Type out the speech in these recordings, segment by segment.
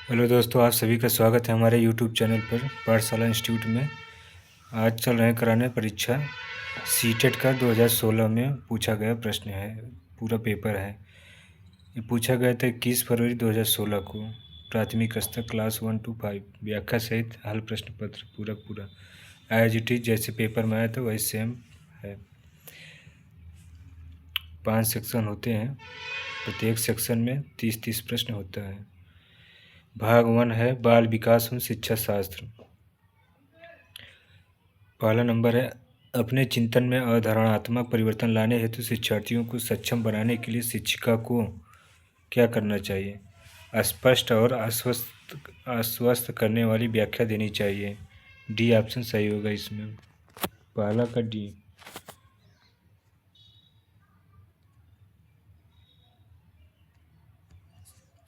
Hello दोस्तों, आप सभी का स्वागत है हमारे यूट्यूब चैनल पर पाठशाला इंस्टीट्यूट में। आज चल रहे कराने परीक्षा सीटेट का 2016 में पूछा गया प्रश्न है। पूरा पेपर है। ये पूछा गया था 21 फरवरी 2016 को। प्राथमिक स्तर क्लास 1 to 5 व्याख्या सहित हल प्रश्न पत्र पूरा एज इट इज जैसे पेपर में आया था वही सेम है। 5 सेक्शन होते हैं, प्रत्येक सेक्शन में 30-30 प्रश्न होता है। भाग 1 है बाल विकास एवं शिक्षा शास्त्र। पहला नंबर है अपने चिंतन में अवधारणात्मक परिवर्तन लाने हेतु शिक्षार्थियों को सक्षम बनाने के लिए शिक्षिका को क्या करना चाहिए? स्पष्ट और आश्वस्त करने वाली व्याख्या देनी चाहिए। डी ऑप्शन सही होगा इसमें, पहला का डी।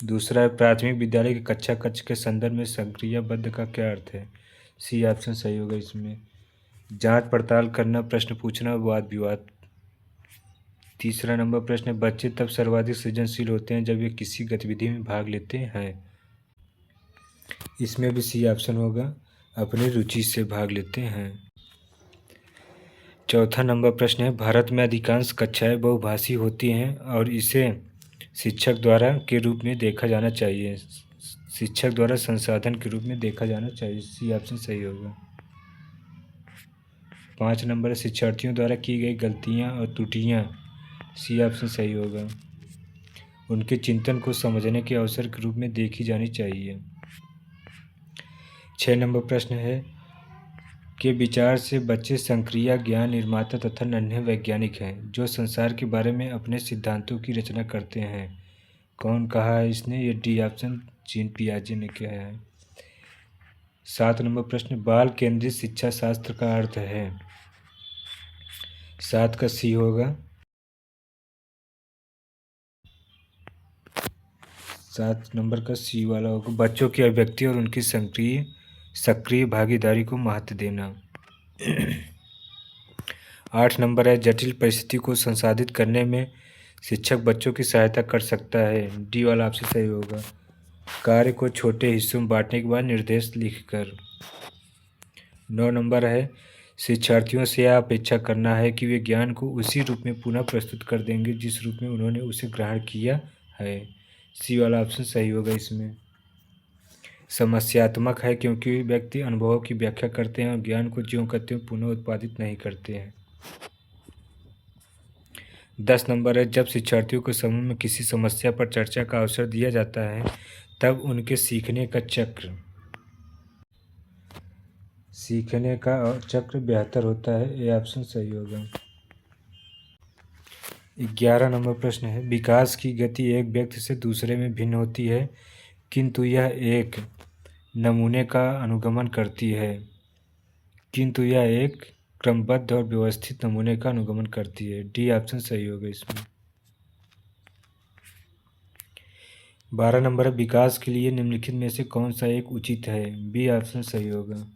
दूसरा है प्राथमिक विद्यालय की कक्षा कक्ष के संदर्भ में संक्रियाबद्ध का क्या अर्थ है? सी ऑप्शन सही होगा इसमें, जांच पड़ताल करना, प्रश्न पूछना, वाद विवाद। तीसरा नंबर प्रश्न है बच्चे तब सर्वाधिक सृजनशील होते हैं जब वे किसी गतिविधि में भाग लेते हैं। इसमें भी सी ऑप्शन होगा, अपनी रुचि से भाग लेते हैं। चौथा नंबर प्रश्न है भारत में अधिकांश कक्षाएं बहुभाषी होती हैं और इसे शिक्षक द्वारा के रूप में देखा जाना चाहिए। शिक्षक द्वारा संसाधन के रूप में देखा जाना चाहिए। सी ऑप्शन सही होगा। 5 नंबर शिक्षार्थियों द्वारा की गई गलतियां और त्रुटियां। सी ऑप्शन सही होगा, उनके चिंतन को समझने के अवसर के रूप में देखी जानी चाहिए। 6 नंबर प्रश्न है के विचार से बच्चे संक्रिया ज्ञान निर्माता तथा नन्हे वैज्ञानिक हैं जो संसार के बारे में अपने सिद्धांतों की रचना करते हैं। कौन कहा है इसने? ये डी ऑप्शन जीन पियाजे ने किया है। 7 नंबर प्रश्न बाल केंद्रित शिक्षा शास्त्र का अर्थ है। 7 का सी होगा। 7 नंबर का सी वाला होगा, बच्चों की अभिव्यक्ति और उनकी सक्रिय भागीदारी को महत्व देना। 8 नंबर है जटिल परिस्थिति को संसाधित करने में शिक्षक बच्चों की सहायता कर सकता है। डी वाला आपसे सही होगा, कार्य को छोटे हिस्सों में बांटने के बाद निर्देश लिखकर। 9 नंबर है शिक्षार्थियों से यह अपेक्षा करना है कि वे ज्ञान को उसी रूप में पुनः प्रस्तुत कर देंगे जिस रूप में उन्होंने उसे ग्रहण किया है। सी वाला ऑप्शन सही होगा इसमें। समस्यात्मक है क्योंकि व्यक्ति अनुभवों की व्याख्या करते हैं और ज्ञान को ज्यों कहते हैं पुनः उत्पादित नहीं करते हैं। 10 नंबर है जब शिक्षार्थियों को समूह में किसी समस्या पर चर्चा का अवसर दिया जाता है तब उनके सीखने का चक्र बेहतर होता है। ये ऑप्शन सही होगा। 11 नंबर प्रश्न है विकास की गति एक व्यक्ति से दूसरे में भिन्न होती है किंतु यह एक नमूने का अनुगमन करती है। क्रमबद्ध और व्यवस्थित नमूने का अनुगमन करती है। डी ऑप्शन सही होगा इसमें। 12 नंबर विकास के लिए निम्नलिखित में से कौन सा एक उचित है? बी ऑप्शन सही होगा,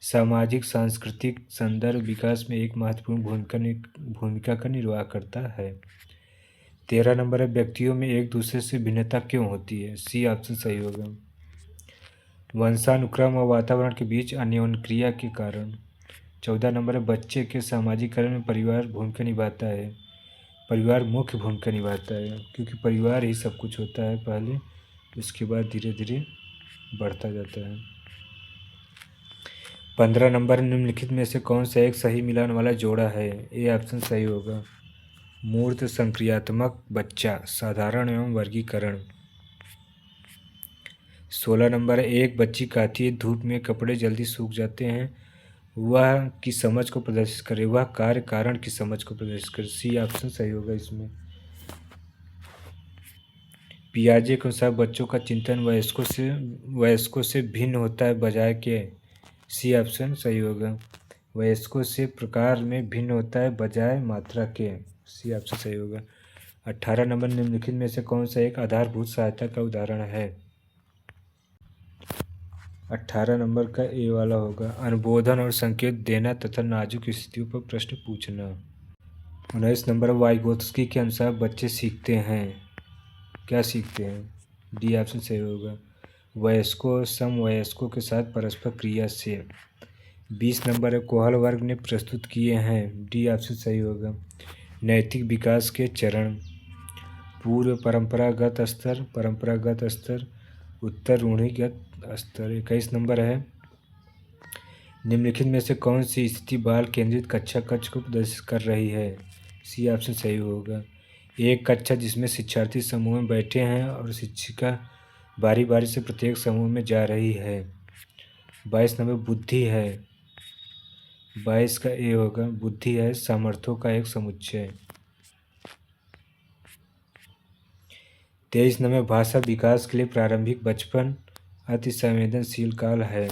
सामाजिक सांस्कृतिक संदर्भ विकास में एक महत्वपूर्ण भूमिका का निर्वाह करता है। 13 नंबर है व्यक्तियों में एक दूसरे से भिन्नता क्यों होती है? सी ऑप्शन सही होगा, वंशानुक्रम और वातावरण के बीच अन्योन्य के कारण। 14 नंबर है बच्चे के सामाजिकरण में परिवार भूमिका निभाता है। परिवार मुख्य भूमिका निभाता है क्योंकि परिवार ही सब कुछ होता है पहले, उसके बाद धीरे धीरे बढ़ता जाता है। 15 नंबर निम्नलिखित में से कौन सा एक सही मिलान वाला जोड़ा है? ए ऑप्शन सही होगा, मूर्त संक्रियात्मक बच्चा साधारण एवं वर्गीकरण। 16 नंबर एक बच्ची कहती है धूप में कपड़े जल्दी सूख जाते हैं, वह की समझ को प्रदर्शित करे, वह कार्य कारण की समझ को प्रदर्शित करे। सी ऑप्शन सही होगा इसमें। पियाजे के अनुसार बच्चों का चिंतन वयस्कों से भिन्न होता है बजाय के। सी ऑप्शन सही होगा, वयस्कों से प्रकार में भिन्न होता है बजाय मात्रा के। सी ऑप्शन सही होगा। 18 नंबर निम्नलिखित में से कौन सा एक आधारभूत सहायता का उदाहरण है? 18 नंबर का ए वाला होगा, अनुबोधन और संकेत देना तथा नाजुक स्थितियों पर प्रश्न पूछना। 19 नंबर वाइगोत्स्की के अनुसार बच्चे सीखते हैं, क्या सीखते हैं? डी ऑप्शन सही होगा, वयस्कों और समवयस्कों के साथ परस्पर क्रिया से। 20 नंबर है कोहल वर्ग ने प्रस्तुत किए हैं। डी ऑप्शन सही होगा। नैतिक विकास के चरण। पूर्व परंपरागत स्तर, उत्तर रूढ़िगत स्तर। 21 नंबर है निम्नलिखित में से कौन सी स्थिति बाल केंद्रित कक्षा कक्ष को प्रदर्शित कर रही है। सी ऑप्शन सही होगा। एक कक्षा जिसमें शिक्षार्थी समूह में बैठे हैं और शिक्षिका बारी बारी से प्रत्येक समूह में जा रही है। 22 नंबर बुद्धि है। 22 का ए होगा। बुद्धि है सामर्थ्यों का एक समुच्चय। 23 नंबर भाषा विकास के लिए प्रारंभिक बचपन अति संवेदनशील काल है।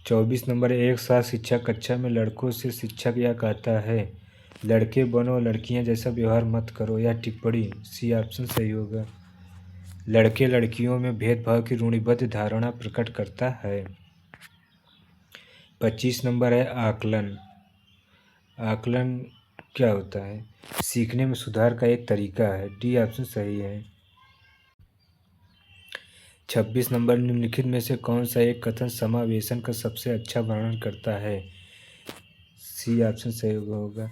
24 नंबर एक साथ शिक्षा कक्षा में लड़कों से शिक्षक यह कहता है लड़के बनो लड़कियां जैसा व्यवहार मत करो। यह टिप्पणी। सी ऑप्शन सही होगा। लड़के लड़कियों में भेदभाव की रूढ़िबद्ध धारणा प्रकट करता है। 25 नंबर है आकलन। आकलन क्या होता है। सीखने में सुधार का एक तरीका है। डी ऑप्शन सही है। 26 नंबर निम्नलिखित में से कौन सा एक कथन समावेशन का सबसे अच्छा वर्णन करता है। सी ऑप्शन सही होगा।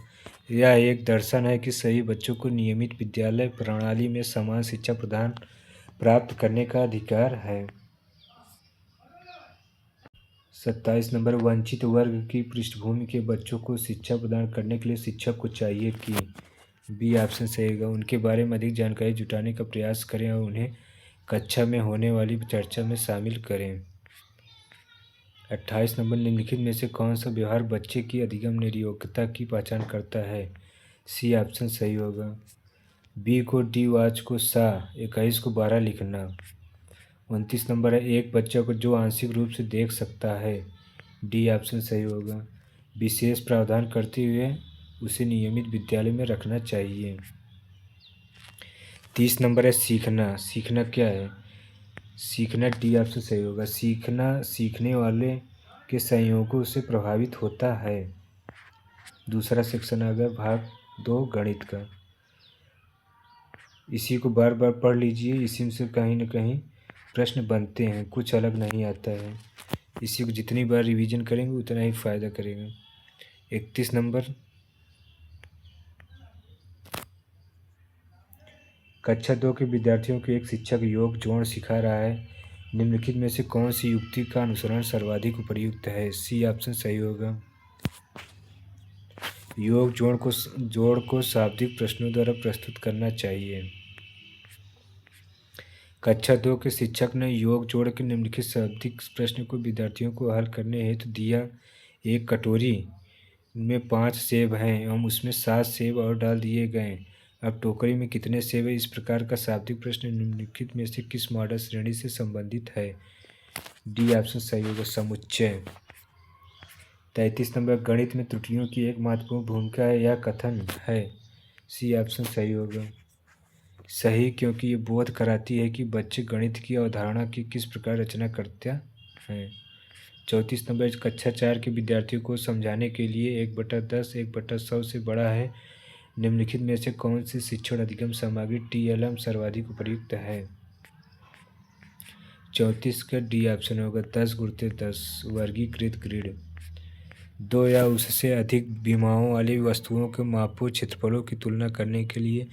यह एक दर्शन है कि सभी बच्चों को नियमित विद्यालय प्रणाली में समान शिक्षा प्रदान प्राप्त करने का अधिकार है। 27 नंबर वंचित वर्ग की पृष्ठभूमि के बच्चों को शिक्षा प्रदान करने के लिए शिक्षक को चाहिए कि। बी ऑप्शन सही होगा। उनके बारे में अधिक जानकारी जुटाने का प्रयास करें और उन्हें कक्षा में होने वाली चर्चा में शामिल करें। 28 नंबर निम्नलिखित में से कौन सा व्यवहार बच्चे की अधिगम निर्योग्यता की पहचान करता है। सी ऑप्शन सही होगा। बी को डी वाच को सा 21 को 12 लिखना। 29 नंबर है एक बच्चा को जो आंशिक रूप से देख सकता है। डी ऑप्शन सही होगा। विशेष प्रावधान करते हुए उसे नियमित विद्यालय में रखना चाहिए। 30 नंबर है सीखना। सीखना क्या है। सीखना डी ऑप्शन सही होगा। सीखना सीखने वाले के संयोगों से प्रभावित होता है। दूसरा सेक्शन आ गया भाग 2 गणित का। इसी को बार बार पढ़ लीजिए। इसी में से कहीं ना कहीं प्रश्न बनते हैं, कुछ अलग नहीं आता है। इसी को जितनी बार रिवीजन करेंगे उतना ही फायदा करेगा। 31 नंबर कक्षा 2 के विद्यार्थियों को एक शिक्षक योग जोड़ सिखा रहा है। निम्नलिखित में से कौन सी युक्ति का अनुसरण सर्वाधिक उपयुक्त है। सी ऑप्शन सही होगा। योग जोड़ को शाब्दिक प्रश्नों द्वारा प्रस्तुत करना चाहिए। कक्षा 2 के शिक्षक ने योग जोड़ के निम्नलिखित शाब्दिक प्रश्न को विद्यार्थियों को हल करने हेतु दिया। एक कटोरी में 5 सेब हैं एवं उसमें 7 सेब और डाल दिए गए। अब टोकरी में कितने सेब है। इस प्रकार का शाब्दिक प्रश्न निम्नलिखित में से किस मॉडल श्रेणी से संबंधित है। डी ऑप्शन सही होगा समुच्चय। 33 नंबर गणित में त्रुटियों की एक महत्वपूर्ण भूमिका है यह कथन है। सी ऑप्शन सही होगा। सही क्योंकि ये बोध कराती है कि बच्चे गणित की अवधारणा की किस प्रकार रचना करते हैं। 34 नंबर कक्षा 4 के विद्यार्थियों को समझाने के लिए 1/10 1/100 से बड़ा है। निम्नलिखित में से कौन सी शिक्षण अधिगम सामग्री TLM सर्वाधिक उपयुक्त है। 34 का डी ऑप्शन होगा 10 × 10 वर्गीकृत ग्रिड। 2 या उससे अधिक विमाओं वाली वस्तुओं के मापों क्षेत्रफलों की तुलना करने के लिए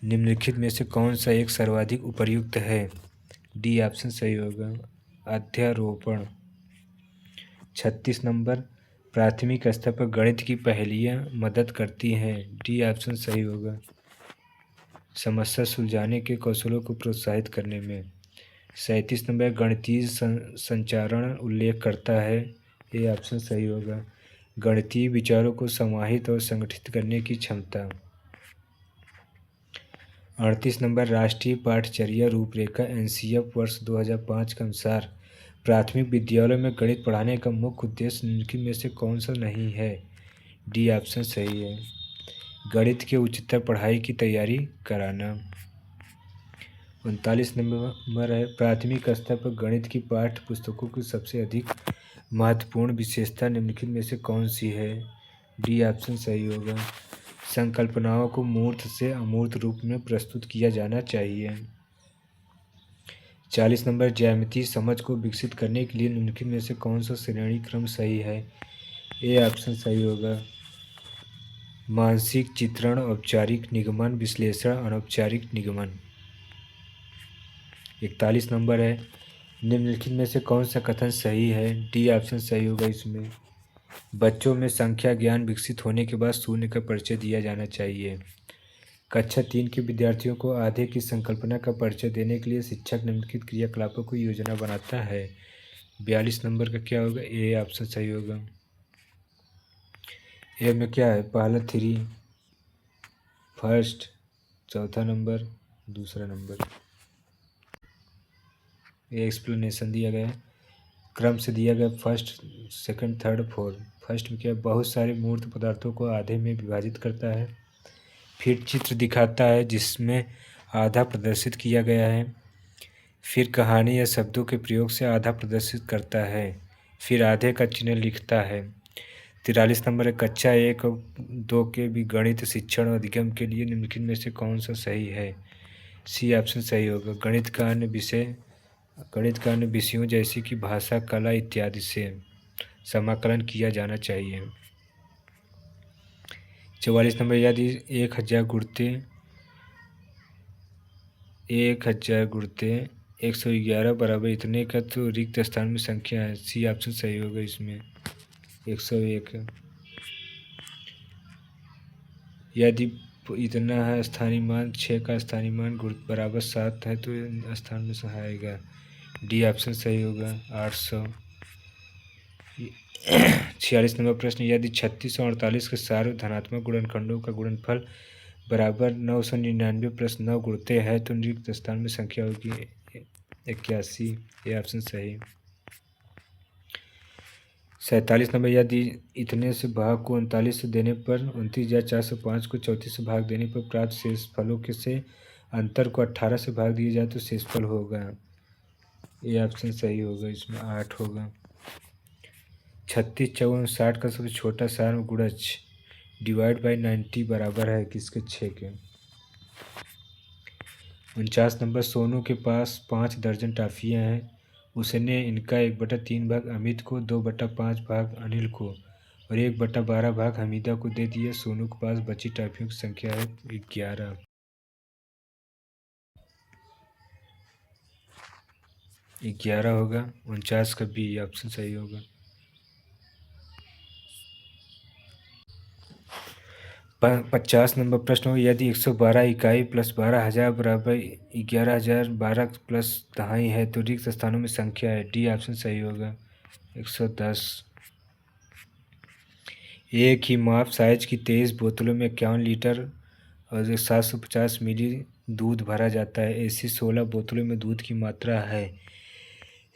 निम्नलिखित में से कौन सा एक सर्वाधिक उपयुक्त है। डी ऑप्शन सही होगा अध्यारोपण। 36 नंबर प्राथमिक स्तर पर गणित की पहेलियाँ मदद करती हैं। डी ऑप्शन सही होगा समस्या सुलझाने के कौशलों को प्रोत्साहित करने में। 37 नंबर गणितीय संचारण उल्लेख करता है। ये ऑप्शन सही होगा गणितीय विचारों को समाहित और संगठित करने की क्षमता। 38 नंबर राष्ट्रीय पाठचर्या रूपरेखा NCF वर्ष 2005 के अनुसार प्राथमिक विद्यालयों में गणित पढ़ाने का मुख्य उद्देश्य निम्नलिखित में से कौन सा नहीं है। डी ऑप्शन सही है गणित के उच्चतर पढ़ाई की तैयारी कराना। 39 नंबर है प्राथमिक स्तर पर गणित की पाठ्य पुस्तकों की सबसे अधिक महत्वपूर्ण विशेषता निम्नलिखित में से कौन सी है। डी ऑप्शन सही होगा संकल्पनाओं को मूर्त से अमूर्त रूप में प्रस्तुत किया जाना चाहिए। 40 नंबर, ज्यामितीय समझ को विकसित करने के लिए निम्नलिखित में से कौन सा श्रेणी क्रम सही है? ए ऑप्शन सही होगा। मानसिक चित्रण, औपचारिक निगमन, विश्लेषण, अनौपचारिक निगमन। 41 नंबर है, निम्नलिखित में से कौन सा कथन सही है? डी ऑप्शन सही होगा इसमें। बच्चों में संख्या ज्ञान विकसित होने के बाद शून्य का परिचय दिया जाना चाहिए। कक्षा 3 के विद्यार्थियों को आधे की संकल्पना का परिचय देने के लिए शिक्षक निम्नलिखित क्रियाकलापों की योजना बनाता है। 42 नंबर का क्या होगा? ए ऑप्शन सही होगा। ए में क्या है? पहला 3, फर्स्ट, चौथा नंबर, दूसरा नंबर। ये एक्सप्लेनेशन दिया गया है, क्रम से दिया गया, first, second, third, fourth. First में क्या है? बहुत सारे मूर्त पदार्थों को आधे में विभाजित करता है। फिर चित्र दिखाता है जिसमें आधा प्रदर्शित किया गया है। फिर कहानी या शब्दों के प्रयोग से आधा प्रदर्शित करता है। फिर आधे का चिन्ह लिखता है। 43 नंबर है, कक्षा 1 और 2 के भी गणित शिक्षण और अधिगम के लिए निम्नलिखित में से कौन सा सही है? सी ऑप्शन सही होगा। गणित का अन्य विषयों जैसे कि भाषा, कला इत्यादि से समाकलन किया जाना चाहिए। 44 नंबर, यदि 1000 गुणते 111 बराबर इतने का तो रिक्त स्थान में संख्या है। सी ऑप्शन सही होगा इसमें, 101। यदि इतना है स्थानीय मान 6 का स्थानीय मान गुण बराबर 7 है तो स्थान में से आएगा। डी ऑप्शन सही होगा, 800। 46 नंबर प्रश्न, यदि 36 और 48 के सारे धनात्मक गुणनखंडों का गुणनफल बराबर 999 प्लस 9 गुणते हैं तो रिक्त स्थान में संख्या होगी 81। ये ऑप्शन सही। 47 नंबर, यदि इतने से भाग को 39 से देने पर 29,405 को 34 से भाग देने पर प्राप्त शेष फलों के से अंतर को 18 से भाग दिया जाए तो शेषफल होगा। ये ऑप्शन सही होगा, इसमें 8 होगा। 36, 54, 60 का सबसे छोटा सार गुणज डिवाइड बाई 90 बराबर है किसके? 6 के। 49 नंबर, सोनू के पास 5 दर्जन टाफियाँ हैं। उसने इनका 1/3 भाग अमित को, 2/5 भाग अनिल को और 1/12 भाग हमीदा को दे दिया। सोनू के पास बची टाफियों की संख्या है 11। 11 होगा। 49 का बी ऑप्शन सही होगा। 50 नंबर प्रश्न हो, यदि 112 इकाई प्लस 12,000 बराबर 11,012 प्लस दहाई है तो रिक्त स्थानों में संख्या है। डी ऑप्शन सही होगा, 110। एक ही माप साइज की 23 बोतलों में 51 लीटर और 750 मिली दूध भरा जाता है। ऐसी 16 बोतलों में दूध की मात्रा है।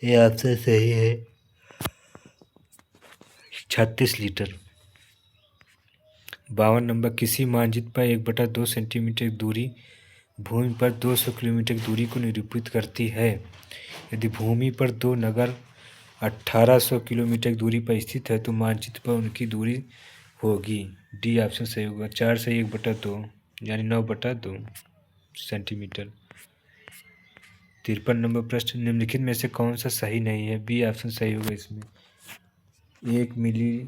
ये ऑप्शन सही है, 36 लीटर। 52 नंबर, किसी मानचित्र पर 1/2 सेंटीमीटर की दूरी भूमि पर 200 किलोमीटर की दूरी को निरूपित करती है। यदि भूमि पर 2 नगर 1800 किलोमीटर की दूरी पर स्थित है तो मानचित्र पर उनकी दूरी होगी। डी ऑप्शन सही होगा, 4 से 1/2 यानी 9/2 सेंटीमीटर। 53 नंबर प्रश्न, निम्नलिखित में से कौन सा सही नहीं है? बी ऑप्शन सही होगा इसमें, 1 मिली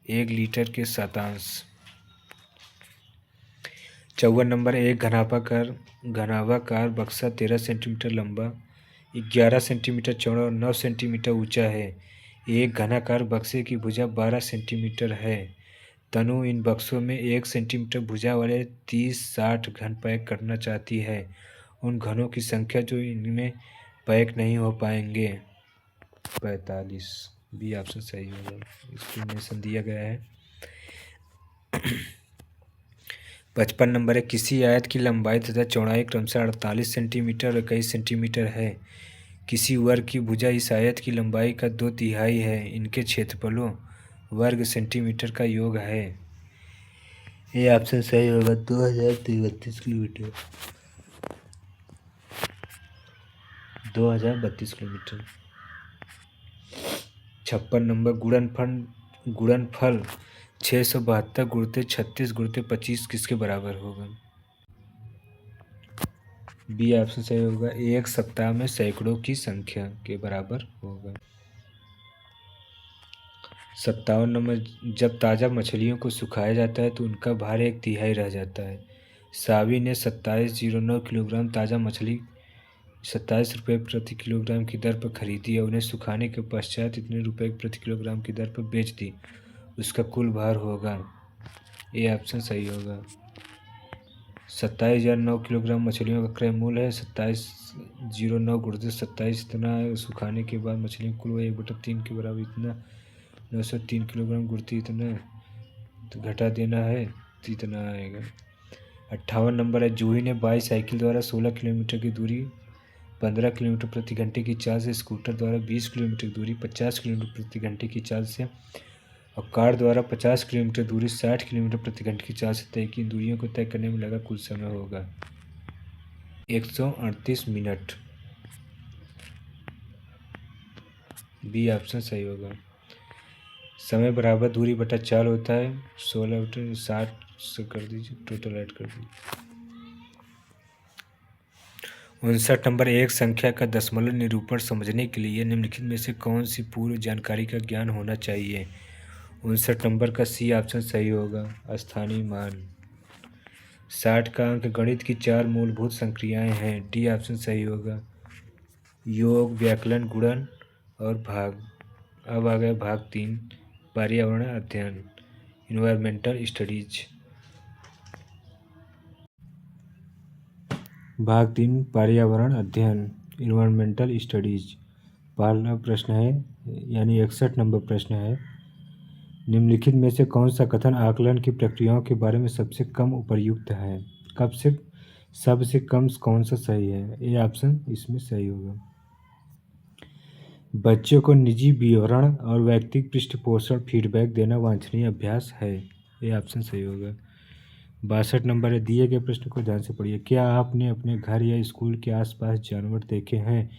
1 लीटर के शतांश। 54 नंबर, एक घनाभाकार बक्सा 13 सेंटीमीटर लंबा, 11 सेंटीमीटर चौड़ा और 9 सेंटीमीटर ऊंचा है। एक घनाकार बक्से की भुजा 12 सेंटीमीटर है। तनु इन बक्सों में 1 सेंटीमीटर भुजा वाले 30-60 घन पैक करना चाहती है। उन घनों की संख्या जो इनमें पैक नहीं हो पाएंगे 45। बी ऑप्शन सही होगा, एक्सप्लेनेशन दिया गया है। 55 नंबर है, किसी आयत की लंबाई तथा चौड़ाई क्रमशः 48 सेंटीमीटर और 21 सेंटीमीटर है। किसी वर्ग की भुजा इस आयत की लंबाई का 2/3 है। इनके क्षेत्रफलों वर्ग सेंटीमीटर का योग है। ये ऑप्शन सही होगा, 2032 किलोमीटर। 2032 किलोमीटर। 56 नंबर, गुणनफल 672 गुणित 36 गुणित 25 किसके बराबर होगा? बी ऑप्शन सही होगा, एक सप्ताह में सैकड़ों की संख्या के बराबर होगा। 57 नंबर, जब ताज़ा मछलियों को सुखाया जाता है तो उनका भार एक तिहाई रह जाता है। सावी ने 2709 किलोग्राम ताज़ा मछली 27 रुपये प्रति किलोग्राम की दर पर खरीदी और उन्हें सुखाने के पश्चात इतने रुपये प्रति किलोग्राम की दर पर बेच दी। उसका कुल भार होगा, ए ऑप्शन सही होगा। 27,009 किलोग्राम मछलियों का क्रय मूल्य है 27,009 गुणित 27, इतना सुखाने के बाद मछलियों कुल 1/3 के बराबर, इतना 903 किलोग्राम गुणित इतना तो घटा देना है तो इतना आएगा। 58 नंबर है, जूही ने बाईसाइकिल द्वारा 16 किलोमीटर की दूरी 15 किलोमीटर प्रति घंटे की चाल से, स्कूटर द्वारा 20 किलोमीटर की दूरी 50 किलोमीटर प्रति घंटे की चाल से और कार द्वारा 50 किलोमीटर दूरी 60 किलोमीटर प्रति घंटे की चाल से तय की। इन दूरियों को तय करने में लगा कुल समय होगा 138 मिनट। बी ऑप्शन सही होगा। समय बराबर दूरी बटा चाल होता है, 16 बटे 60 से कर दीजिए, टोटल ऐड कर दीजिए। 59 नंबर, एक संख्या का दशमलव निरूपण समझने के लिए निम्नलिखित में से कौन सी पूर्व जानकारी का ज्ञान होना चाहिए। 59 नंबर का सी ऑप्शन सही होगा, स्थानीय मान। 60 का अंक गणित की 4 मूलभूत संक्रियाएं हैं, डी ऑप्शन सही होगा, योग, व्याकलन, गुणन और भाग। अब आ गया भाग 3, पर्यावरण अध्ययन, इन्वायरमेंटल स्टडीज। भाग 3, पर्यावरण अध्ययन, इन्वायरमेंटल स्टडीज। पहला प्रश्न है, यानी 61 नंबर प्रश्न है, निम्नलिखित में से कौन सा कथन आकलन की प्रक्रियाओं के बारे में सबसे कम उपयुक्त है। कब से सबसे कम कौन सा सही है, ये ऑप्शन इसमें सही होगा। बच्चों को निजी विवरण और व्यक्तिगत पृष्ठपोषण फीडबैक देना वांछनीय अभ्यास है, ये ऑप्शन सही होगा। 62 नंबर है, दिए गए प्रश्न को ध्यान से पढ़िए। क्या आपने अपने घर या स्कूल के आसपास जानवर देखे हैं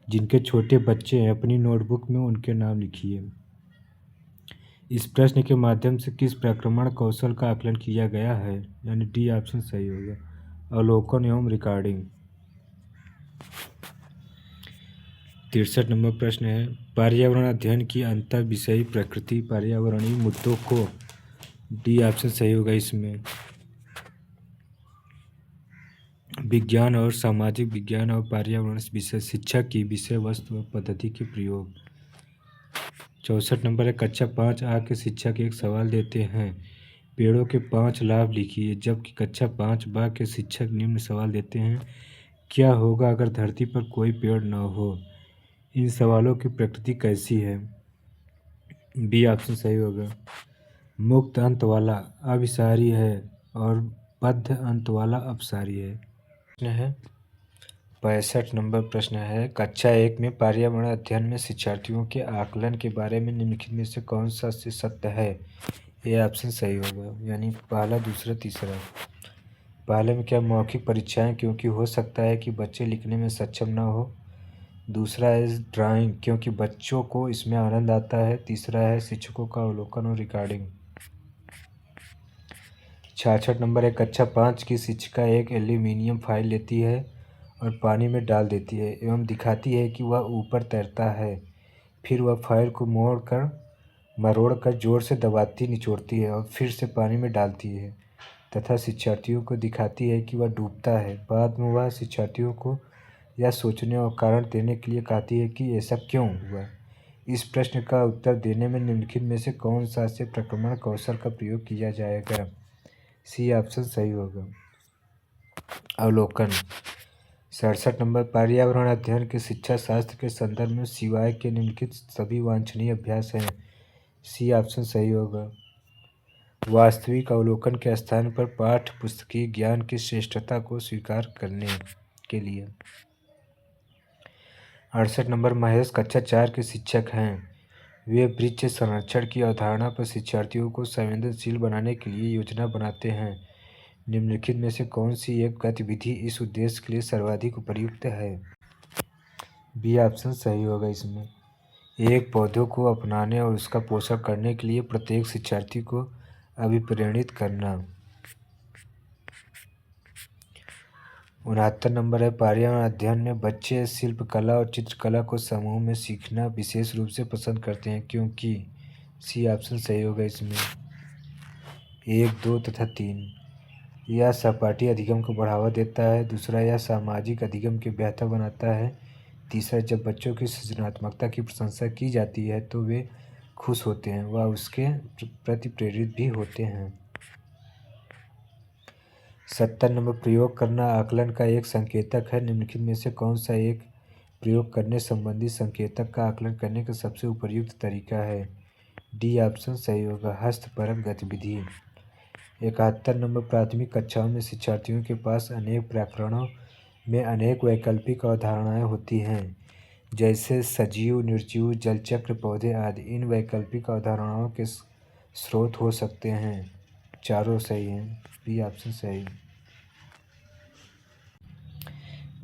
जिनके छोटे बच्चे हैं, अपनी नोटबुक में उनके नाम लिखिए। इस प्रश्न के माध्यम से किस प्रक्रमण कौशल का आकलन किया गया है, यानी डी ऑप्शन सही होगा, अवलोकन एवं रिकॉर्डिंग। 63 नंबर प्रश्न है, पर्यावरण अध्ययन की अंतर विषयी प्रकृति पर्यावरणीय मुद्दों को, डी ऑप्शन सही होगा इसमें, विज्ञान और सामाजिक विज्ञान और पर्यावरण विषय शिक्षा की विषय वस्तु और पद्धति के प्रयोग। 64 नंबर है, कक्षा 5A के शिक्षक एक सवाल देते हैं, पेड़ों के 5 लाभ लिखिए। जबकि कक्षा 5B के शिक्षक निम्न सवाल देते हैं, क्या होगा अगर धरती पर कोई पेड़ न हो। इन सवालों की प्रकृति कैसी है, बी ऑप्शन सही होगा, मुक्त अंत वाला अभिसारी है और बद्ध अंत वाला अपसारी है। प्रश्न है 65 नंबर प्रश्न है, कक्षा 1 में पर्यावरण अध्ययन में शिक्षार्थियों के आकलन के बारे में निम्नलिखित में से कौन सा से सत्य है, ये ऑप्शन सही होगा, यानी पहला, दूसरा, तीसरा। पहले में क्या, मौखिक परीक्षाएं, क्योंकि हो सकता है कि बच्चे लिखने में सक्षम न हो। दूसरा है ड्राइंग, क्योंकि बच्चों को इसमें आनंद आता है। तीसरा है शिक्षकों का अवलोकन और रिकॉर्डिंग। 66 नंबर है, कक्षा 5 की शिक्षिका एक एल्यूमीनियम फाइल लेती है और पानी में डाल देती है एवं दिखाती है कि वह ऊपर तैरता है। फिर वह फाइल को मरोड़कर जोर से दबाती, निचोड़ती है और फिर से पानी में डालती है तथा शिक्षार्थियों को दिखाती है कि वह डूबता है। बाद में वह शिक्षार्थियों को यह सोचने और कारण देने के लिए कहती है कि ऐसा क्यों हुआ। इस प्रश्न का उत्तर देने में निम्नलिखित में से कौन सा से प्रक्रमण कौशल का प्रयोग किया जाएगा, सी ऑप्शन सही होगा, अवलोकन। 67 नंबर, पर्यावरण अध्ययन के शिक्षा शास्त्र के संदर्भ में सिवाय के निम्नलिखित सभी वांछनीय अभ्यास हैं, सी ऑप्शन सही होगा, वास्तविक अवलोकन के स्थान पर पाठ्य पुस्तकीय ज्ञान की श्रेष्ठता को स्वीकार करने के लिए। 68 नंबर, महेश कक्षा 4 के शिक्षक हैं। वे वृक्ष संरक्षण की अवधारणा पर शिक्षार्थियों को संवेदनशील बनाने के लिए योजना बनाते हैं। निम्नलिखित में से कौन सी एक गतिविधि इस उद्देश्य के लिए सर्वाधिक उपयुक्त है, बी ऑप्शन सही होगा इसमें, एक पौधों को अपनाने और उसका पोषण करने के लिए प्रत्येक शिक्षार्थी को अभिप्रेरित करना। 69 नंबर है, पर्यावरण अध्ययन में बच्चे शिल्पकला और चित्रकला को समूह में सीखना विशेष रूप से पसंद करते हैं क्योंकि सी ऑप्शन सही होगा इसमें। 1, 2 तथा 3। यह सहपाठी अधिगम को बढ़ावा देता है। दूसरा, यह सामाजिक अधिगम के बेहतर बनाता है। तीसरा, जब बच्चों की सृजनात्मकता की प्रशंसा की जाती है तो वे खुश होते हैं व उसके प्रति प्रेरित भी होते हैं। 70 नंबर, प्रयोग करना आकलन का एक संकेतक है। निम्नलिखित में से कौन सा एक प्रयोग करने संबंधी संकेतक का आकलन करने का सबसे उपयुक्त तरीका है? डी ऑप्शन सही होगा, हस्तपरक गतिविधि। 71 नंबर, प्राथमिक कक्षाओं में शिक्षार्थियों के पास अनेक प्रकरणों में अनेक वैकल्पिक अवधारणाएं होती हैं, जैसे सजीव, निर्जीव, जलचक्र, पौधे आदि। इन वैकल्पिक अवधारणाओं के स्रोत हो सकते हैं। चारों सही हैं, बी ऑप्शन सही।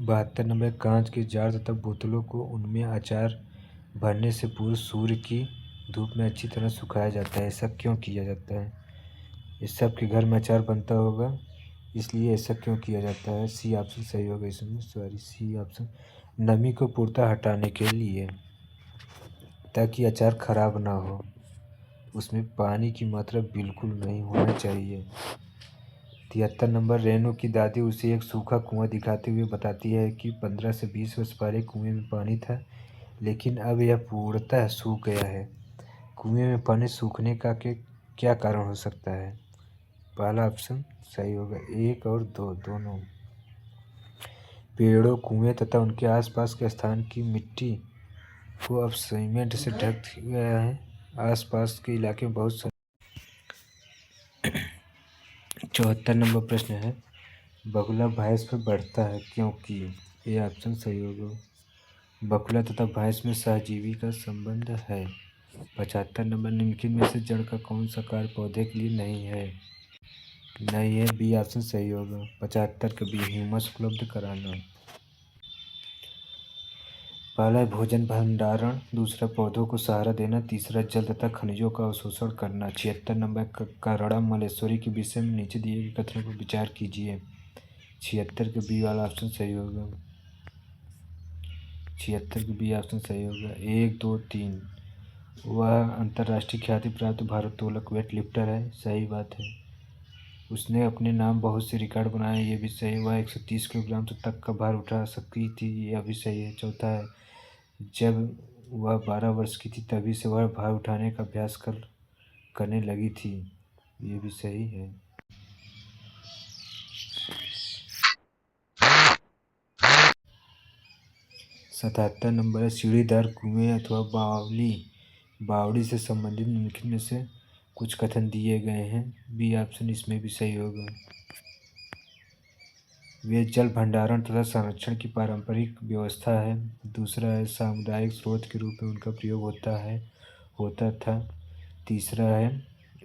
72 नंबर, कांच के जार तथा बोतलों को उनमें अचार भरने से पूर्व सूर्य की धूप में अच्छी तरह सुखाया जाता है। ऐसा क्यों किया जाता है? इस सब के घर में अचार बनता होगा, इसलिए ऐसा क्यों किया जाता है? सी ऑप्शन सही होगा इसमें, सॉरी सी ऑप्शन। नमी को पूर्णतः हटाने के लिए, ताकि अचार खराब ना हो। उसमें पानी की मात्रा बिल्कुल नहीं होना चाहिए। 73 नंबर, रेनू की दादी उसे एक सूखा कुआं दिखाते हुए बताती है कि 15 से 20 वर्ष पहले कुएं में पानी था, लेकिन अब यह पूर्णतः सूख गया है। कुएं में पानी सूखने का क्या कारण हो सकता है? पहला ऑप्शन सही होगा, 1 और 2 दोनों। पेड़ों, कुएं तथा उनके आसपास के स्थान की मिट्टी को अब सीमेंट से ढक गया है। आसपास के इलाके में बहुत 74 नंबर प्रश्न है, बगुला भैंस पर बढ़ता है क्योंकि? ये ऑप्शन सही होगा, बगुला तथा भैंस में सहजीवी का संबंध है। 75 नंबर, निम्नलिखित में से जड़ का कौन सा कार्य पौधे के लिए नहीं है? नहीं है, बी ऑप्शन सही होगा, 75 का बी, ह्यूमस उपलब्ध कराना। पहला है भोजन भंडारण, दूसरा पौधों को सहारा देना, तीसरा जल तथा खनिजों का अवशोषण करना। 76 नंबर, करणम मल्लेश्वरी के विषय में नीचे दिए गए कथनों पर विचार कीजिए। 76 के बी वाला ऑप्शन सही होगा, 76 के बी ऑप्शन सही होगा। 1, 2, 3। वह अंतर्राष्ट्रीय ख्याति प्राप्त भारोत्तोलक वेट लिफ्टर है, सही बात है। उसने अपने नाम बहुत से रिकॉर्ड बनाए, ये भी सही। वह 130 किलोग्राम तक का भार उठा सकती थी, यह भी सही है। चौथा है, जब वह 12 वर्ष की थी तभी से वह भार उठाने का अभ्यास करने लगी थी, ये भी सही है। सतहत्तर नंबर है, सीढ़ीदार कुएं अथवा बावड़ी से संबंधित निम्नलिखित में से कुछ कथन दिए गए हैं। बी ऑप्शन इसमें भी सही होगा। वे जल भंडारण तथा संरक्षण की पारंपरिक व्यवस्था है। दूसरा है, सामुदायिक स्रोत के रूप में उनका प्रयोग होता था। तीसरा है,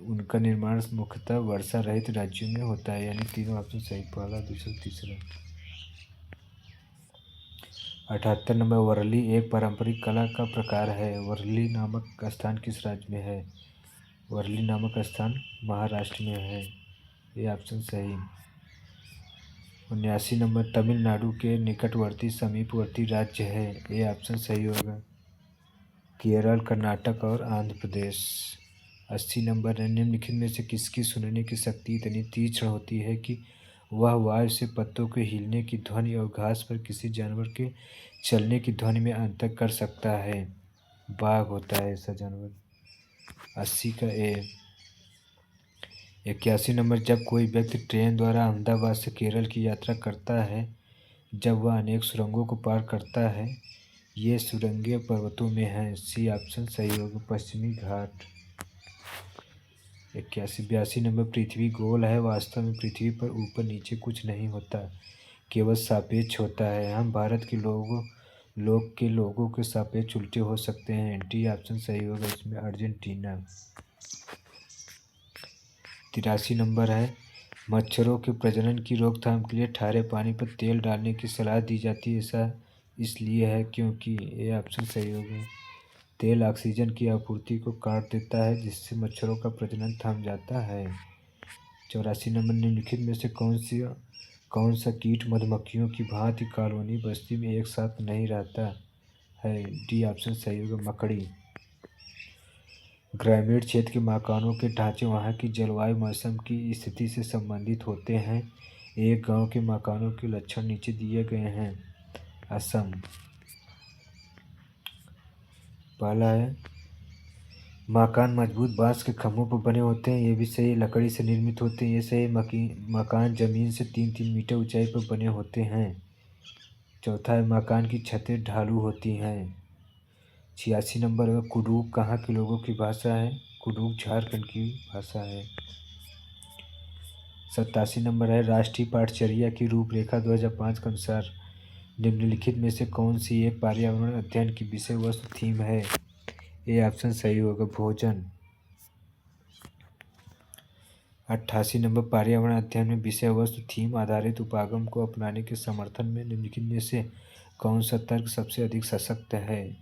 उनका निर्माण मुख्यतः वर्षा रहित राज्यों में होता है। यानी तीनों ऑप्शन सही, पहला, दूसरा, तीसरा। 78 नंबर, वर्ली एक पारंपरिक कला का प्रकार है। वर्ली नामक स्थान किस राज्य में है? वर्ली नामक स्थान महाराष्ट्र में है, ये ऑप्शन सही। 79 नंबर, तमिलनाडु के निकटवर्ती समीपवर्ती राज्य है, ये ऑप्शन सही होगा। केरल, कर्नाटक और आंध्र प्रदेश। 80 नंबर है, निम्नलिखित में से किसकी सुनने की शक्ति इतनी तीक्ष्ण होती है कि वह वायु से पत्तों के हिलने की ध्वनि और घास पर किसी जानवर के चलने की ध्वनि में अंतर कर सकता है? बाघ होता है ऐसा जानवर। 80 का ए। 81 नंबर, जब कोई व्यक्ति ट्रेन द्वारा अहमदाबाद से केरल की यात्रा करता है, जब वह अनेक सुरंगों को पार करता है, ये सुरंगें पर्वतों में हैं। सी ऑप्शन सही होगा, पश्चिमी घाट। 82 नंबर, पृथ्वी गोल है। वास्तव में पृथ्वी पर ऊपर नीचे कुछ नहीं होता, केवल सापेक्ष होता है। हम भारत के लोगों के सापेक्ष उल्टे हो सकते हैं। डी ऑप्शन सही होगा इसमें, अर्जेंटीना। 83 नंबर है, मच्छरों के प्रजनन की रोकथाम के लिए खारे पानी पर तेल डालने की सलाह दी जाती है। ऐसा इसलिए है क्योंकि? ये ऑप्शन सही होगा, तेल ऑक्सीजन की आपूर्ति को काट देता है, जिससे मच्छरों का प्रजनन थम जाता है। 84 नंबर, निम्नलिखित में से कौन सी कौन सा कीट मधुमक्खियों की भांति कॉलोनी बस्ती में एक साथ नहीं रहता है? डी ऑप्शन सही होगा, मकड़ी। ग्रामीण क्षेत्र के मकानों के ढांचे वहाँ की जलवायु मौसम की स्थिति से संबंधित होते हैं। एक गांव के मकानों के लक्षण नीचे दिए गए हैं। असम। पहला है मकान मजबूत बांस के खंभों पर बने होते हैं, ये भी सही। लकड़ी से निर्मित होते हैं, ये सही। मकान जमीन से 3-3 मीटर ऊंचाई पर बने होते हैं। चौथा है मकान की छतें ढालू होती हैं। 86 नंबर है कुडुख कहाँ के लोगों की भाषा है? कुडुख झारखंड की भाषा है। 87 नंबर है राष्ट्रीय पाठचर्या की रूपरेखा 2005 के अनुसार निम्नलिखित में से कौन सी एक पर्यावरण अध्ययन की विषय वस्तु थीम है? ये ऑप्शन सही होगा, भोजन। 88 नंबर पर्यावरण अध्ययन में विषय वस्तु थीम आधारित उपागम को अपनाने के समर्थन में निम्नलिखित में से कौन सा तर्क सबसे अधिक सशक्त है?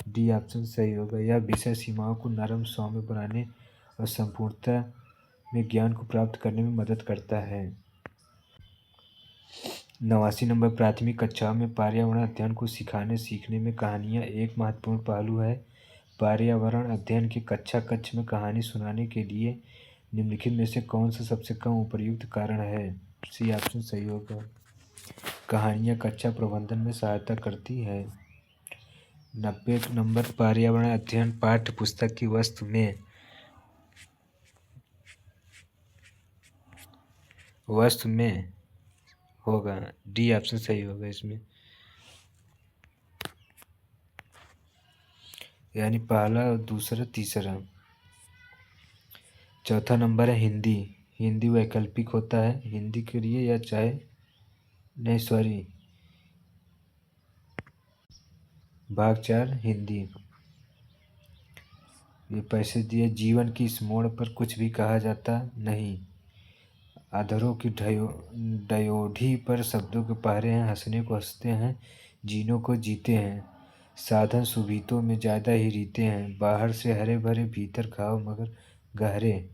डी ऑप्शन सही होगा। यह विषय सीमाओं को नरम सौम्य बनाने और संपूर्णता में ज्ञान को प्राप्त करने में मदद करता है। 89 नंबर प्राथमिक कक्षाओं में पर्यावरण अध्ययन को सिखाने सीखने में कहानियाँ एक महत्वपूर्ण पहलू है। पर्यावरण अध्ययन के कक्षा कक्ष में कहानी सुनाने के लिए निम्नलिखित में से कौन सा सबसे कम उपयुक्त कारण है? सी ऑप्शन सही होगा। कहानियाँ कक्षा प्रबंधन में सहायता करती है। 90 नंबर पर्यावरण अध्ययन पाठ्य पुस्तक की वस्तु में होगा। डी ऑप्शन सही होगा इसमें, यानी पहला और दूसरा तीसरा। चौथा नंबर है हिंदी। हिंदी वैकल्पिक होता है, हिंदी के लिए या चाहे नहीं, सॉरी, भाग 4 हिंदी। ये पैसे दिए। जीवन की इस मोड़ पर कुछ भी कहा जाता नहीं। अधरों की डयोढ़ी पर शब्दों के पहरे हैं, हंसने को हंसते हैं, जीनों को जीते हैं। साधन सुविधों में ज़्यादा ही रीते हैं, बाहर से हरे भरे भीतर घाव मगर गहरे।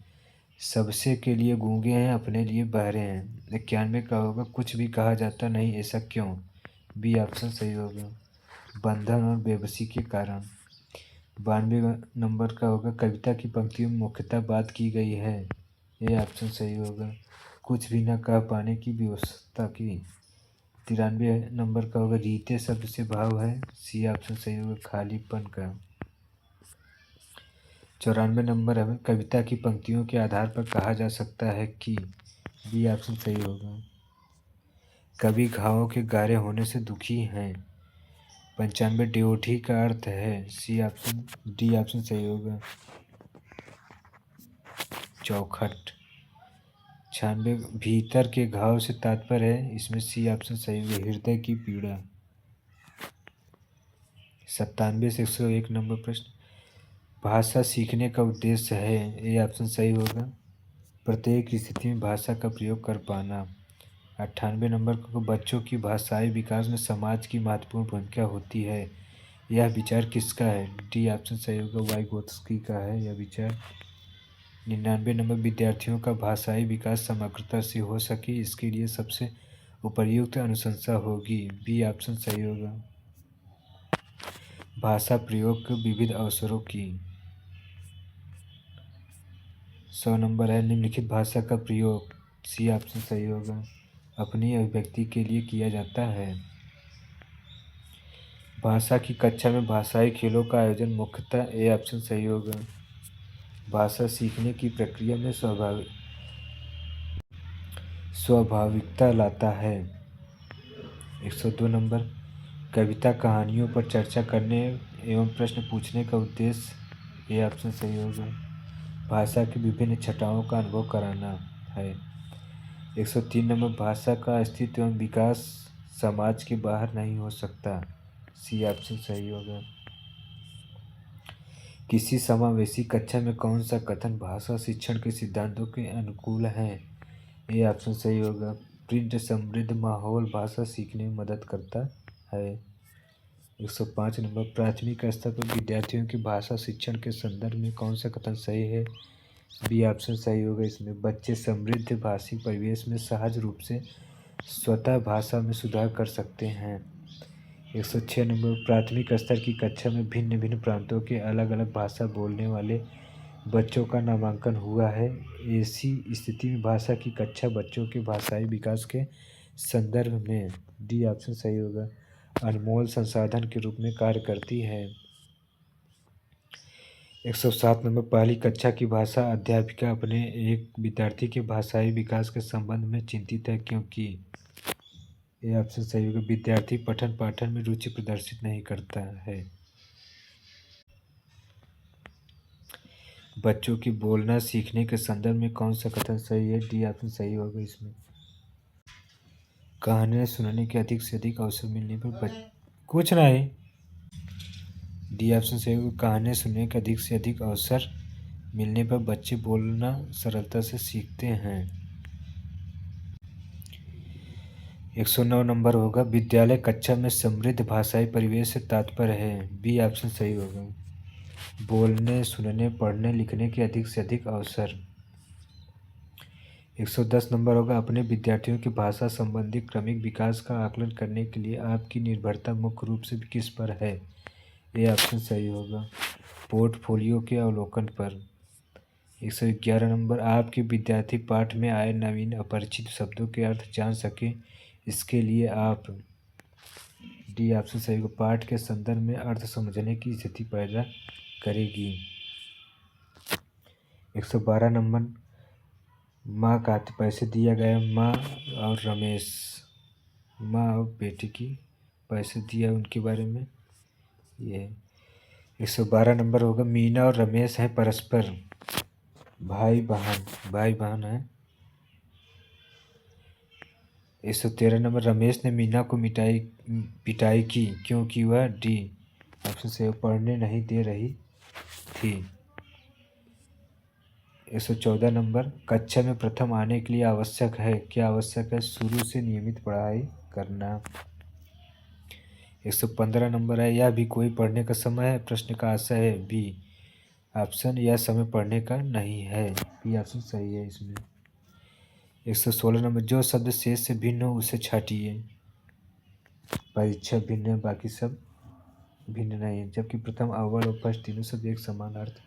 सबसे के लिए गूंगे हैं, अपने लिए बहरे हैं। 91 का होगा कुछ भी कहा जाता नहीं, ऐसा क्यों? बी ऑप्शन सही होगा, बंधन और बेबसी के कारण। 92 नंबर का होगा कविता की पंक्तियों में मुख्यतः बात की गई है। ये ऑप्शन सही होगा, कुछ भी न कह पाने की व्यवस्था की। 93 नंबर का होगा रीते शब्द से भाव है। सी ऑप्शन सही होगा, खालीपन का। 94 नंबर है कविता की पंक्तियों के आधार पर कहा जा सकता है कि। बी ऑप्शन सही होगा, कवि घावों के गहरे होने से दुखी हैं। 95 ड्योढ़ी का अर्थ है। सी ऑप्शन डी ऑप्शन सही होगा, चौखट। 96 भीतर के घाव से तात्पर्य है, इसमें सी ऑप्शन सही होगा, हृदय की पीड़ा। 97 से 101 नंबर प्रश्न, भाषा सीखने का उद्देश्य है। ये ऑप्शन सही होगा, प्रत्येक स्थिति में भाषा का प्रयोग कर पाना। 98 नंबर को बच्चों की भाषाई विकास में समाज की महत्वपूर्ण भूमिका होती है। यह विचार किसका है? डी ऑप्शन सही होगा, वाइगोत्स्की का है यह विचार। 99 नंबर विद्यार्थियों का भाषाई विकास समग्रता से हो सके इसके लिए सबसे उपयुक्त अनुशंसा होगी। बी ऑप्शन सही होगा, भाषा प्रयोग के विविध अवसरों की। 100 नंबर है निम्नलिखित भाषा का प्रयोग। सी ऑप्शन सही होगा, अपनी अभिव्यक्ति के लिए किया जाता है। भाषा की कक्षा में भाषाई खेलों का आयोजन मुख्यतः। ए ऑप्शन सही होगा, भाषा सीखने की प्रक्रिया में स्वाभाविकता लाता है। 102 नंबर, कविता कहानियों पर चर्चा करने एवं प्रश्न पूछने का उद्देश्य। ए ऑप्शन सही होगा, भाषा की विभिन्न छटाओं का अनुभव कराना है। 103 नंबर, भाषा का अस्तित्व एवं विकास समाज के बाहर नहीं हो सकता। सी ऑप्शन सही होगा, किसी समावेशी कक्षा में कौन सा कथन भाषा शिक्षण के सिद्धांतों के अनुकूल है? ये ऑप्शन सही होगा, प्रिंट समृद्ध माहौल भाषा सीखने में मदद करता है। 105 नंबर, प्राथमिक स्तर पर विद्यार्थियों की भाषा शिक्षण के संदर्भ में कौन सा कथन सही है? बी ऑप्शन सही होगा, इसमें बच्चे समृद्ध भाषिक परिवेश में सहज रूप से स्वतः भाषा में सुधार कर सकते हैं। 106 नंबर, प्राथमिक स्तर की कक्षा में भिन्न भिन्न प्रांतों के अलग अलग भाषा बोलने वाले बच्चों का नामांकन हुआ है। ऐसी स्थिति में भाषा की कक्षा बच्चों के भाषाई विकास के संदर्भ में, डी ऑप्शन सही होगा, अनमोल संसाधन के रूप में कार्य करती है। 107 नंबर, पहली कक्षा की भाषा अध्यापिका अपने एक विद्यार्थी के भाषाई विकास के संबंध में चिंतित है क्योंकि, ये ऑप्शन सही होगा, विद्यार्थी पठन पाठन में रुचि प्रदर्शित नहीं करता है। बच्चों की बोलना सीखने के संदर्भ में कौन सा कथन सही है, डी ऑप्शन सही होगा इसमें। कहानियाँ सुनाने के अधिक से अधिक अवसर मिलने पर कुछ नहीं, डी ऑप्शन सही होगा, कहानियाँ सुनने के अधिक से अधिक अवसर मिलने पर बच्चे बोलना सरलता से सीखते हैं। 109 नंबर होगा, विद्यालय कक्षा में समृद्ध भाषाई परिवेश से तात्पर्य है, बी ऑप्शन सही होगा, बोलने सुनने पढ़ने लिखने के अधिक से अधिक अवसर। 110 नंबर होगा, अपने विद्यार्थियों की भाषा संबंधी क्रमिक विकास का आकलन करने के लिए आपकी निर्भरता मुख्य रूप से किस पर है, ये ऑप्शन सही होगा, पोर्टफोलियो के अवलोकन पर। 111 नंबर, आपके विद्यार्थी पाठ में आए नवीन अपरिचित शब्दों के अर्थ जान सकें, इसके लिए आप, डी ऑप्शन सही होगा, पाठ के संदर्भ में अर्थ समझने की स्थिति पैदा करेगी। 112 नंबर, माँ का पैसे दिया गया, माँ और रमेश, माँ और बेटी की पैसे दिया उनके बारे में ये। 112 नंबर होगा, मीना और रमेश हैं परस्पर भाई बहन है। 113 नंबर, रमेश ने मीना को पिटाई की क्योंकि वह, डी ऑप्शन से, पढ़ने नहीं दे रही थी। 114 नंबर, कक्षा में प्रथम आने के लिए आवश्यक है, क्या आवश्यक है, शुरू से नियमित पढ़ाई करना। 115 नंबर है, यह भी कोई पढ़ने का समय है, प्रश्न का आशय है, बी ऑप्शन, यह समय पढ़ने का नहीं है, बी ऑप्शन सही है इसमें। 116 नंबर, जो शब्द शेष से भिन्न हो उसे छाटिए, परीक्षा भिन्न है, बाकी सब भिन्न नहीं है, जबकि प्रथम अव्वल और फर्स्ट तीनों शब्द एक समान अर्थ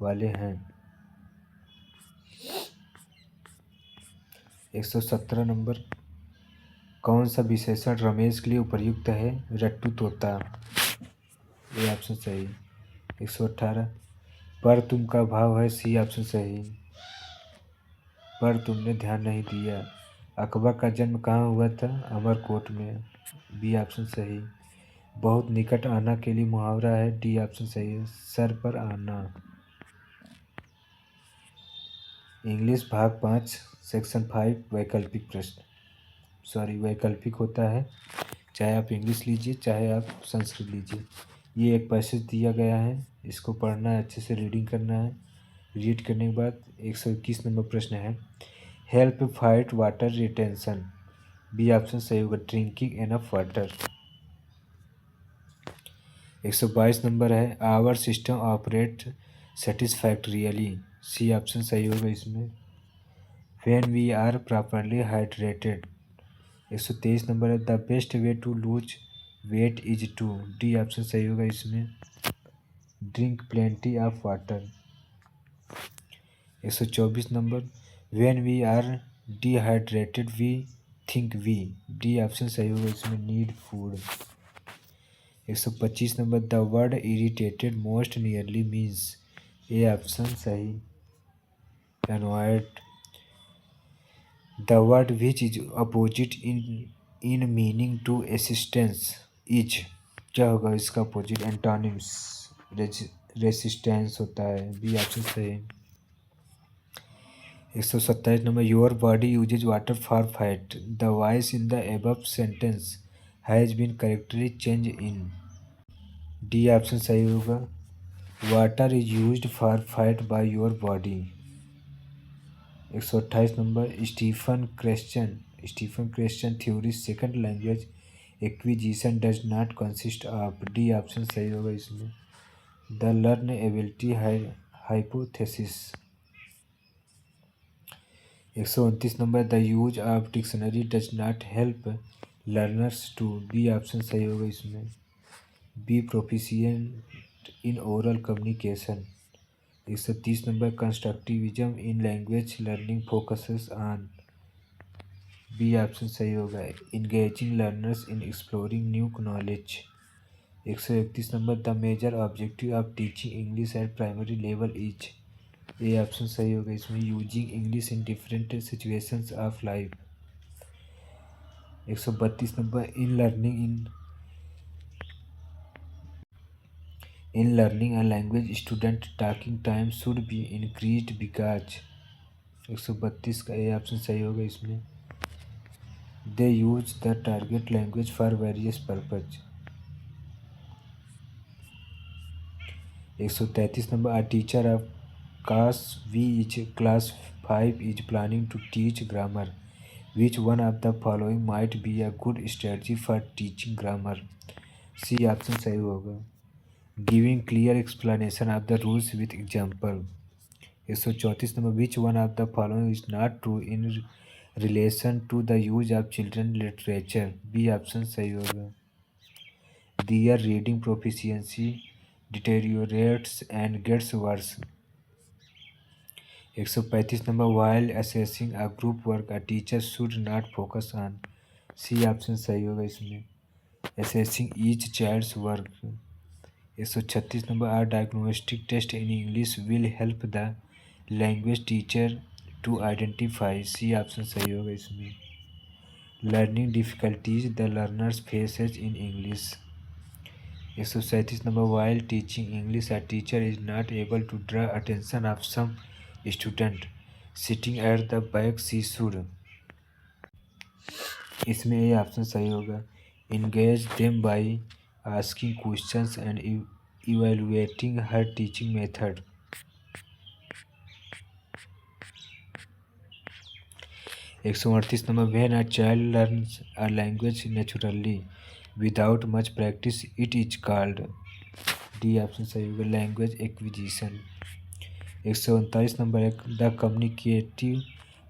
वाले हैं। 117 नंबर, कौन सा विशेषण रमेश के लिए उपयुक्त है, रट्टू तोता, ये ऑप्शन सही। 118, पर तुम का भाव है, सी ऑप्शन सही, पर तुमने ध्यान नहीं दिया। अकबर का जन्म कहाँ हुआ था, अमरकोट में, बी ऑप्शन सही। बहुत निकट आना के लिए मुहावरा है, डी ऑप्शन सही है, सर पर आना। इंग्लिश भाग 5 सेक्शन 5 वैकल्पिक प्रश्न, वैकल्पिक होता है, चाहे आप इंग्लिश लीजिए चाहे आप संस्कृत लीजिए। ये एक पैसेज दिया गया है, इसको पढ़ना है, अच्छे से रीडिंग करना है। रीड करने के बाद 121 नंबर प्रश्न है, help fight water retention, B option सही होगा, ड्रिंकिंग एनफ वाटर। 122 नंबर है, our system operate satisfactorily, C option सही होगा इसमें, when we are properly hydrated. 123 number है, the best way to lose weight is to, D option सही होगा इसमें, drink plenty of water. 124 number, when we are dehydrated we think we, D option सही होगा इसमें, need food. 125 number, the word irritated most nearly means, A option सही, annoyed. The word which is opposite in meaning to assistance is, क्या होगा इसका opposite, antonyms, resistance होता है, B option सही। 127 number, your body uses water for fight, the voice in the above sentence has been correctly change in, D option सही होगा, water is used for fight by your body. 128 number, Stephen Krashen theory second language acquisition does not consist of, D option सही होगा इसमें, the learnability hypothesis. 129 number, the use of dictionary does not help learners to, B option सही होगा इसमें। Be proficient in oral communication. 130 number, constructivism in language learning focuses on, B option सही होगा। Engaging learners in exploring new knowledge. 131 number, the major objective of teaching English at primary level is, A option सही होगा इसमें। Using English in different situations of life. 132 number, in learning a language student talking time should be increased because, 132 का A option सही होगा इसमें। They use the target language for various purpose. 133 number, a teacher of class 5 is planning to teach grammar, which one of the following might be a good strategy for teaching grammar, C option सही होगा। Giving clear explanation of the rules with example. 134 number, which one of the following is not true in relation to the use of children literature, B option सही होगा। Their reading proficiency deteriorates and gets worse। 135 number, while assessing a group work a teacher should not focus on, C option सही होगा इसमें। assessing each child's work। 136 नंबर, a diagnostic test in English will help the language teacher to identify, C option सही होगा इसमें। learning difficulties the learners faces in English। 137 नंबर, while teaching English a teacher is not able to draw attention of some student sitting at the back she should, इसमें ये option सही होगा। Engage them by asking questions and evaluating her teaching method. 138 number, when a child learns a language naturally without much practice it is called, D option सही होगा, language acquisition. 139 number, the communicative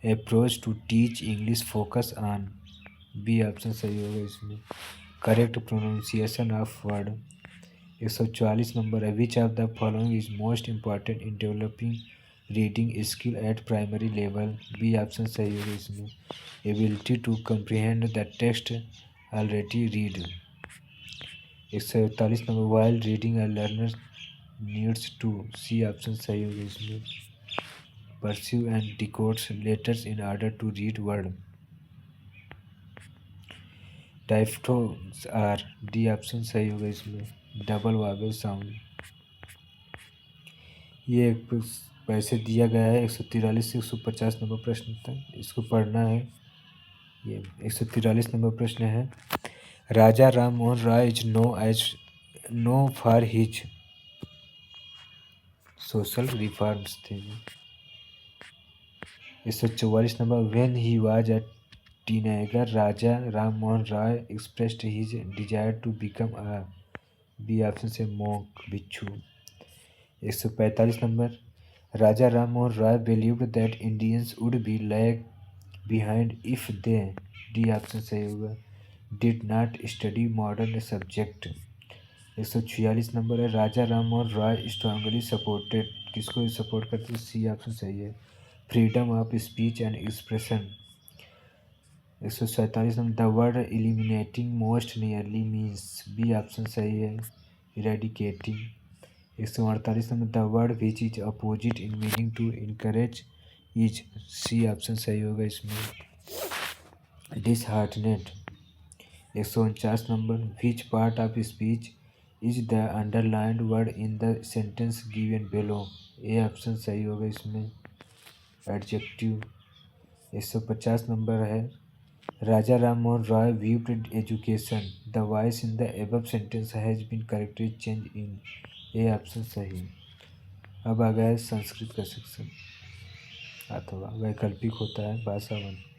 approach to teach English focus on, B option सही होगा इसमें। Correct pronunciation of word. 144 number, which of the following is most important in developing reading skill at primary level, B option सही होगा इसमें। Ability to comprehend the text already read. 141 number, while reading a learner needs to, C option सही होगा इसमें। Pursue and decodes letters in order to read word. Diphthongs are, D option सही होगा इसमें, double Wavell sound. ये एक पैसे दिया गया है 143 से 150 नंबर प्रश्न तक, इसको पढ़ना है। ये 143 नंबर प्रश्न है, Raja Ram Mohan Roy is known for his social reforms थे। 144 number, when he was a teenager Raja Ram Mohan Roy expressed his desire to become a, B option से मोंक भिक्षु। 145 number, Raja Ram Mohan Roy believed that Indians would be lag behind if they, D option सही होगा, did not study modern subject. 146 number है, Raja Ram Mohan Roy strongly supported, किसको support करते, C option सही है, freedom of speech and expression. 147 number, the word eliminating most nearly means, B option सही है, eradicating. 148 number, the word which is opposite in meaning to encourage is, C option सही होगा इसमें, disheartened. 149 number, which part of speech is the underlined word in the sentence given below, A option सही होगा इसमें, adjective. 150 number है, Raja Ram Mohan Roy viewed education the voice in the above sentence has been correctly change in, A option सही। अब आ गया है संस्कृत का section, अथवा वैकल्पिक होता है भाषा 1।